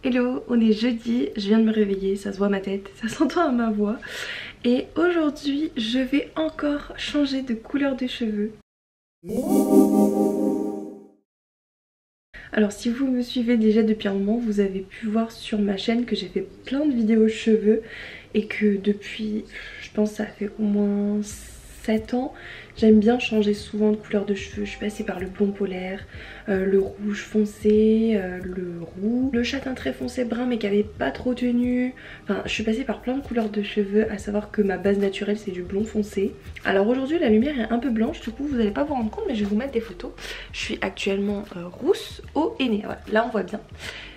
Hello, on est jeudi, je viens de me réveiller, ça se voit à ma tête, ça s'entend à ma voix. Et aujourd'hui, je vais encore changer de couleur de cheveux. Alors si vous me suivez déjà depuis un moment, vous avez pu voir sur ma chaîne que j'ai fait plein de vidéos cheveux et que depuis, je pense que ça fait au moins 7 ans, j'aime bien changer souvent de couleur de cheveux. Je suis passée par le blond polaire, le rouge foncé, le roux, le châtain très foncé brun mais qui avait pas trop tenu. Enfin, je suis passée par plein de couleurs de cheveux, à savoir que ma base naturelle c'est du blond foncé. Alors aujourd'hui la lumière est un peu blanche, du coup vous n'allez pas vous rendre compte mais je vais vous mettre des photos. Je suis actuellement rousse au henné, voilà, là on voit bien.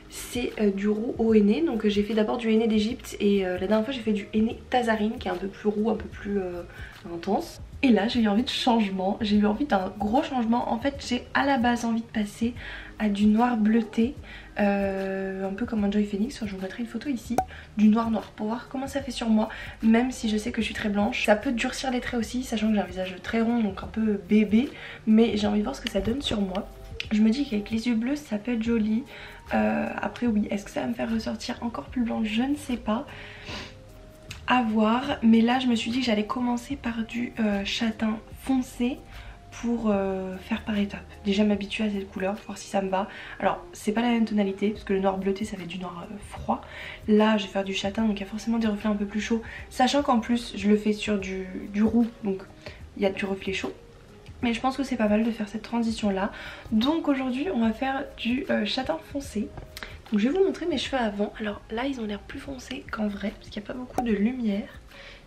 C'est du roux au henné, donc j'ai fait d'abord du henné d'Égypte et la dernière fois j'ai fait du henné Tazarine qui est un peu plus roux, un peu plus intense. Et là j'ai eu envie de changement, j'ai eu envie d'un gros changement. En fait j'ai à la base envie de passer à du noir bleuté, un peu comme un Joy Phoenix. Je vous mettrai une photo ici du noir pour voir comment ça fait sur moi, même si je sais que je suis très blanche. Ça peut durcir les traits aussi, sachant que j'ai un visage très rond donc un peu bébé, mais j'ai envie de voir ce que ça donne sur moi. Je me dis qu'avec les yeux bleus ça peut être joli. Après oui, est-ce que ça va me faire ressortir encore plus blanche? Je ne sais pas, à voir. Mais là je me suis dit que j'allais commencer par du châtain foncé pour faire par étapes. Déjà m'habituer à cette couleur, voir si ça me va. Alors c'est pas la même tonalité parce que le noir bleuté ça fait du noir froid. Là je vais faire du châtain donc il y a forcément des reflets un peu plus chauds, sachant qu'en plus je le fais sur du roux donc il y a du reflet chaud. Mais je pense que c'est pas mal de faire cette transition là. Donc aujourd'hui on va faire du châtain foncé. Donc je vais vous montrer mes cheveux avant. Alors là ils ont l'air plus foncés qu'en vrai parce qu'il n'y a pas beaucoup de lumière.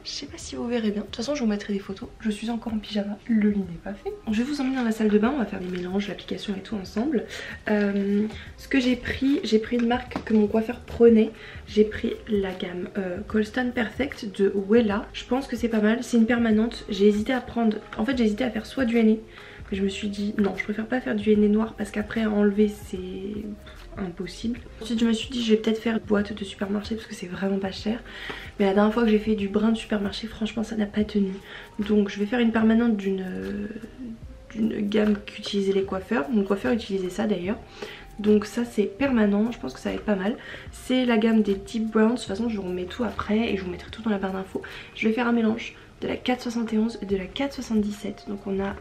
Je sais pas si vous verrez bien. De toute façon je vous mettrai des photos. Je suis encore en pyjama, le lit n'est pas fait. Donc, je vais vous emmener dans la salle de bain, on va faire les mélanges, l'application et tout ensemble. Ce que j'ai pris une marque que mon coiffeur prenait. J'ai pris la gamme Colston Perfect de Wella. Je pense que c'est pas mal, c'est une permanente. J'ai hésité à prendre, en fait j'ai hésité à faire soit du henné. Mais je me suis dit non, je préfère pas faire du henné noir parce qu'après à enlever c'est impossible. Ensuite je me suis dit je vais peut-être faire une boîte de supermarché parce que c'est vraiment pas cher. Mais la dernière fois que j'ai fait du brun de supermarché, franchement ça n'a pas tenu. Donc je vais faire une permanente d'une gamme qu'utilisaient les coiffeurs. Mon coiffeur utilisait ça d'ailleurs. Donc ça c'est permanent, je pense que ça va être pas mal. C'est la gamme des Deep Browns, de toute façon je vous remets tout après et je vous mettrai tout dans la barre d'infos. Je vais faire un mélange de la 471 et de la 477. Donc on a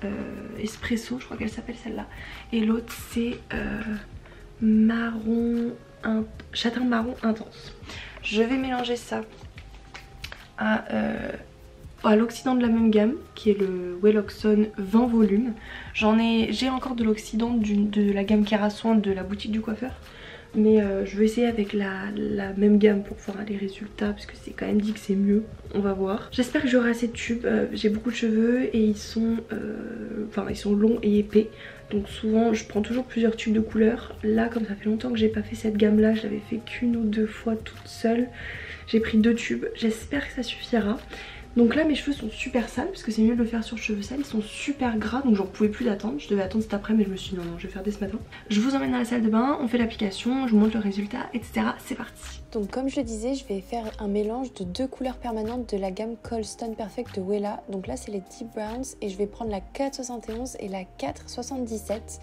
Espresso, je crois qu'elle s'appelle celle-là. Et l'autre c'est châtain marron intense. Je vais mélanger ça à l'oxydant de la même gamme qui est le Welloxon 20 volumes. J'ai encore de l'oxydant de la gamme Kerasoin de la boutique du coiffeur. Mais je vais essayer avec la même gamme pour voir les résultats parce que c'est quand même dit que c'est mieux. On va voir. J'espère que j'aurai assez de tubes. J'ai beaucoup de cheveux et ils sont longs et épais. Donc souvent je prends toujours plusieurs tubes de couleur. Là comme ça fait longtemps que j'ai pas fait cette gamme là, je l'avais fait qu'une ou deux fois toute seule. J'ai pris 2 tubes. J'espère que ça suffira. Donc là mes cheveux sont super sales parce que c'est mieux de le faire sur cheveux sales, ils sont super gras donc j'en pouvais plus d'attendre. Je devais attendre cet après mais je me suis dit non je vais faire dès ce matin. Je vous emmène dans la salle de bain, on fait l'application, je vous montre le résultat etc. C'est parti. Donc comme je le disais, je vais faire un mélange de 2 couleurs permanentes de la gamme Colston Perfect de Wella. Donc là c'est les Deep Browns et je vais prendre la 471 et la 477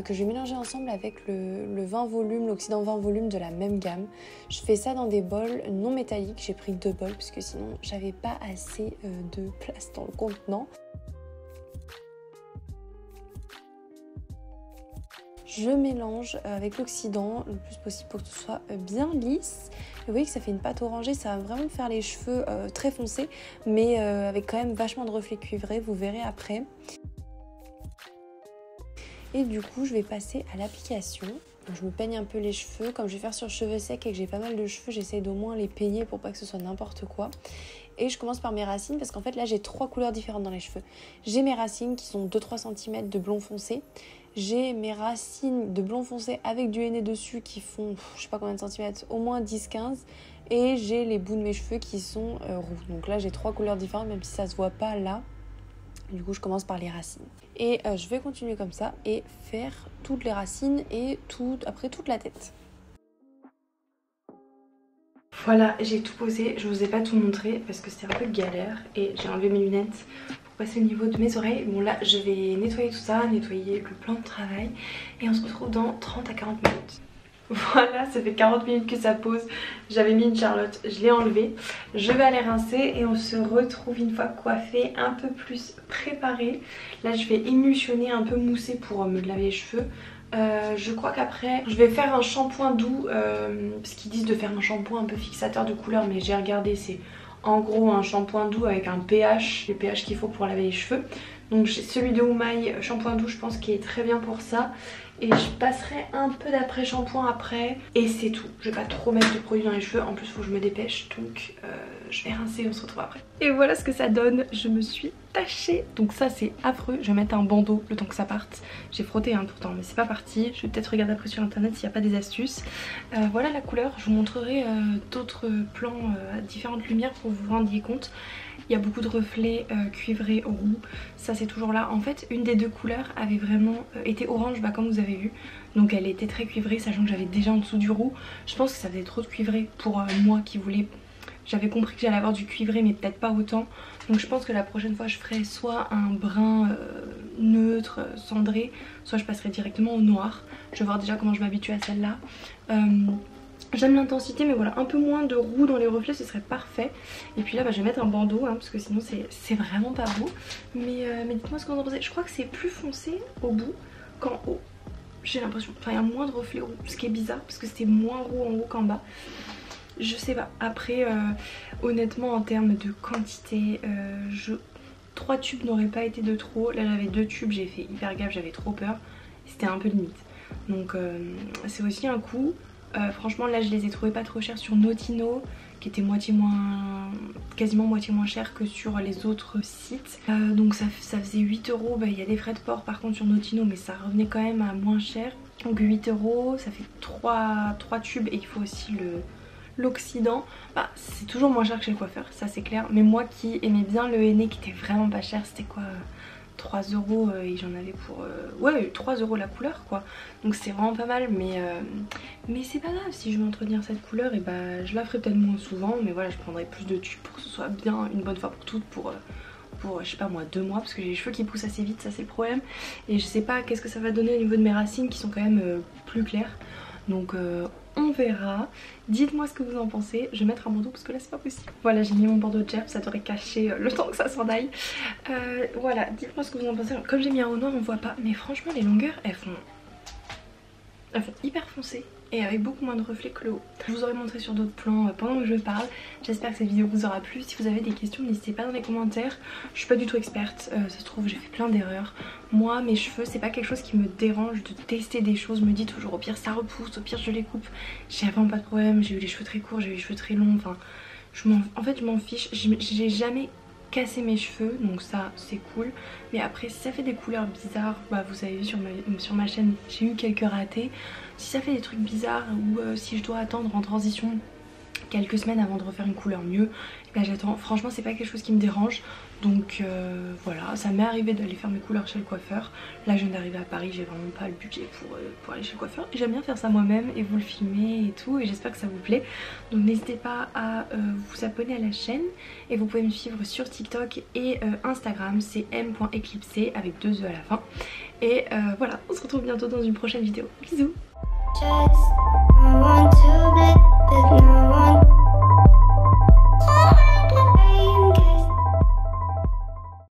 que je vais mélanger ensemble avec le 20 volumes, l'oxydant 20 volumes de la même gamme. Je fais ça dans des bols non métalliques, j'ai pris 2 bols parce que sinon j'avais pas assez de place dans le contenant. Je mélange avec l'oxydant le plus possible pour que ce soit bien lisse. Et vous voyez que ça fait une pâte orangée, ça va vraiment faire les cheveux très foncés, mais avec quand même vachement de reflets cuivrés, vous verrez après. Et du coup, je vais passer à l'application. Je me peigne un peu les cheveux. Comme je vais faire sur cheveux secs et que j'ai pas mal de cheveux, j'essaie d'au moins les peigner pour pas que ce soit n'importe quoi. Et je commence par mes racines parce qu'en fait là j'ai 3 couleurs différentes dans les cheveux. J'ai mes racines qui sont 2-3 cm de blond foncé. J'ai mes racines de blond foncé avec du henné dessus qui font je sais pas combien de centimètres, au moins 10-15. Et j'ai les bouts de mes cheveux qui sont roux. Donc là j'ai 3 couleurs différentes même si ça se voit pas là. Du coup je commence par les racines. Et je vais continuer comme ça et faire toutes les racines et après toute la tête. Voilà, j'ai tout posé, je vous ai pas tout montré parce que c'était un peu galère et j'ai enlevé mes lunettes pour passer au niveau de mes oreilles. Bon là je vais nettoyer tout ça, nettoyer le plan de travail et on se retrouve dans 30 à 40 minutes. Voilà, ça fait 40 minutes que ça pose. J'avais mis une Charlotte, je l'ai enlevée. Je vais aller rincer et on se retrouve une fois coiffée, un peu plus préparée. Là je vais émulsionner, un peu mousser pour me laver les cheveux. Je crois qu'après je vais faire un shampoing doux parce qu'ils disent de faire un shampoing un peu fixateur de couleur, mais j'ai regardé, c'est en gros un shampoing doux avec un pH, le pH qu'il faut pour laver les cheveux. Donc j'ai celui de Oumaï, shampoing doux, je pense qu'il est très bien pour ça. Et je passerai un peu d'après shampoing après. Et c'est tout. Je vais pas trop mettre de produits dans les cheveux. En plus il faut que je me dépêche. Donc je vais rincer et on se retrouve après. Et voilà ce que ça donne. Je me suis tachée. Donc ça c'est affreux. Je vais mettre un bandeau le temps que ça parte. J'ai frotté pourtant mais c'est pas parti. Je vais peut-être regarder après sur internet s'il n'y a pas des astuces. Voilà la couleur. Je vous montrerai d'autres plans à différentes lumières pour que vous vous rendiez compte. Il y a beaucoup de reflets cuivrés roux, ça c'est toujours là. En fait une des deux couleurs avait vraiment été orange, comme vous avez vu. Donc elle était très cuivrée, sachant que j'avais déjà en dessous du roux. Je pense que ça faisait trop de cuivré pour moi qui voulais... J'avais compris que j'allais avoir du cuivré mais peut-être pas autant. Donc je pense que la prochaine fois je ferai soit un brun neutre, cendré, soit je passerai directement au noir. Je vais voir déjà comment je m'habitue à celle-là. J'aime l'intensité mais voilà, un peu moins de roux dans les reflets, ce serait parfait. Et puis là je vais mettre un bandeau parce que sinon c'est vraiment pas beau. Mais dites-moi ce que vous en pensez. Je crois que c'est plus foncé au bout qu'en haut. J'ai l'impression, enfin il y a moins de reflets roux, ce qui est bizarre parce que c'était moins roux en haut qu'en bas. Je sais pas, après honnêtement en termes de quantité, 3 tubes n'auraient pas été de trop. Là j'avais 2 tubes, j'ai fait hyper gaffe, j'avais trop peur. C'était un peu limite. Donc c'est aussi un coup. Franchement là je les ai trouvés pas trop chers sur Notino, qui était quasiment moitié moins cher que sur les autres sites. Donc ça faisait 8 €. Il y a des frais de port par contre sur Notino, mais ça revenait quand même à moins cher. Donc 8 €, ça fait 3 tubes et il faut aussi l'oxydant. C'est toujours moins cher que chez le coiffeur, ça c'est clair. Mais moi qui aimais bien le henné qui était vraiment pas cher, c'était quoi 3 € et j'en avais pour 3 € la couleur quoi. Donc c'est vraiment pas mal, mais c'est pas grave. Si je veux entretenir cette couleur, et je la ferai peut-être moins souvent, mais voilà, je prendrai plus de tubes pour que ce soit bien une bonne fois pour toutes pour je sais pas moi 2 mois, parce que j'ai les cheveux qui poussent assez vite, ça c'est le problème. Et je sais pas qu'est-ce que ça va donner au niveau de mes racines qui sont quand même plus claires. Donc on verra. Dites-moi ce que vous en pensez. Je vais mettre un bandeau parce que là c'est pas possible. Voilà, j'ai mis mon bandeau de gerbe, ça devrait cacher le temps que ça s'en aille. Voilà, dites-moi ce que vous en pensez. Comme j'ai mis un au noir on voit pas, mais franchement les longueurs elles font hyper foncées et avec beaucoup moins de reflets que le haut. Je vous aurai montré sur d'autres plans pendant que je parle. J'espère que cette vidéo vous aura plu. Si vous avez des questions n'hésitez pas dans les commentaires. Je suis pas du tout experte, ça se trouve j'ai fait plein d'erreurs. Moi mes cheveux c'est pas quelque chose qui me dérange de tester des choses. Je me dis toujours au pire ça repousse, au pire je les coupe. J'ai vraiment pas de problème, j'ai eu les cheveux très courts, j'ai eu les cheveux très longs. Enfin en fait je m'en fiche, j'ai jamais cassé mes cheveux, donc ça c'est cool. Mais après si ça fait des couleurs bizarres, vous avez vu sur ma chaîne j'ai eu quelques ratés. Si ça fait des trucs bizarres ou si je dois attendre en transition quelques semaines avant de refaire une couleur mieux, j'attends. Franchement c'est pas quelque chose qui me dérange. Donc voilà, ça m'est arrivé d'aller faire mes couleurs chez le coiffeur. Là je viens d'arriver à Paris, j'ai vraiment pas le budget pour aller chez le coiffeur. Et j'aime bien faire ça moi-même et vous le filmer et tout, et j'espère que ça vous plaît. Donc n'hésitez pas à vous abonner à la chaîne. Et vous pouvez me suivre sur TikTok et Instagram, c'est m.eclipsé avec 2 E à la fin. Et voilà, on se retrouve bientôt dans une prochaine vidéo. Bisous. Just, I want to